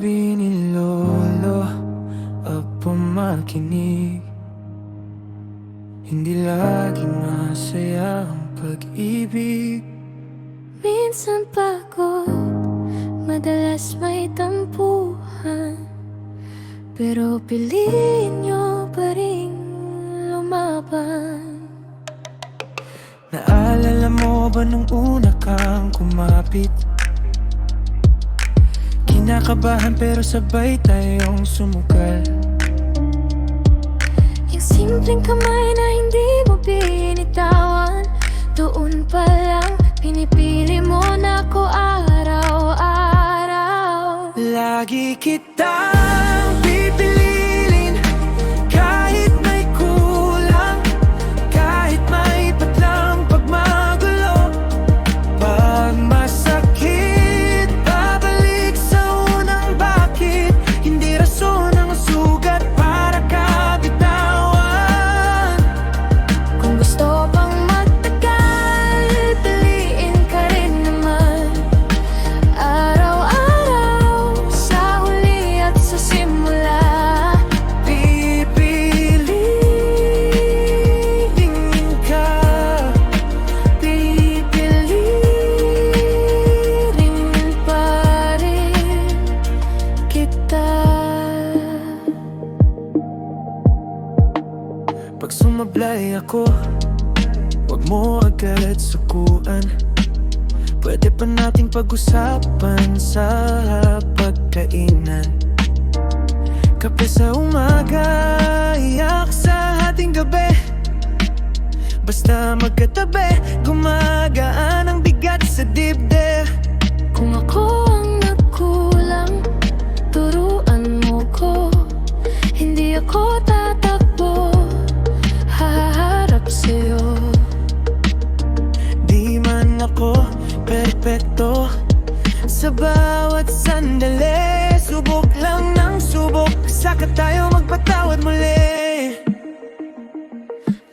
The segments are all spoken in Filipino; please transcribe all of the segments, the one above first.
sabi ni Lolo, Apo makinig, hindi laging masaya ang pag-ibig. Minsan pagod, madalas may tampuhan, pero piliin nyo pa rin lumaban. Naalala mo ba nung una kang kumapit? Kinakabahan pero sabay tayong sumugal. Yung simpleng kamay na hindi mo binitawan, doon pa lang pinipili mo na ko araw-araw. Lagi kitang pipiliin, kahit may kulang, kahit may patlang pagmagulo. Pag masakit, babalik sa unang bakit. Hindi rason ang sugat para kabitawan. Kung gusto pang magtagal, piliin ka rin naman. Araw-araw, sa huli at sa simula, pipiliin ka, pipiliin pa rin kita. Pag sumablay ako, huwag mo agad sukuan. Pwede pa nating pag-usapan sa pagkainan. Kape sa umaga, iyak sa ating gabi. Basta magkatabi, gumagaan ang bigat sa dibdib. Kung ako ang nagkulang, turuan mo ko. Hindi ako tatakbo, haharap sa'yo. Di man ako perpekto, sa bawat sandali, subok lang ng subok, saka tayo magpatawad muli.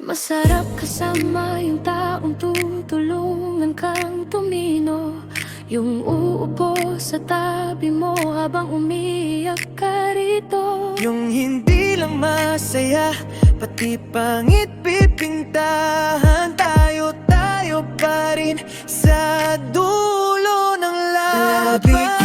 Masarap kasama yung taong tutulungan kang tumino, yung uupo sa tabi mo habang umiyak ka rito. Yung hindi lang masaya, pati pangit pipintahan. Tayo pa rin sa dulo ng laban.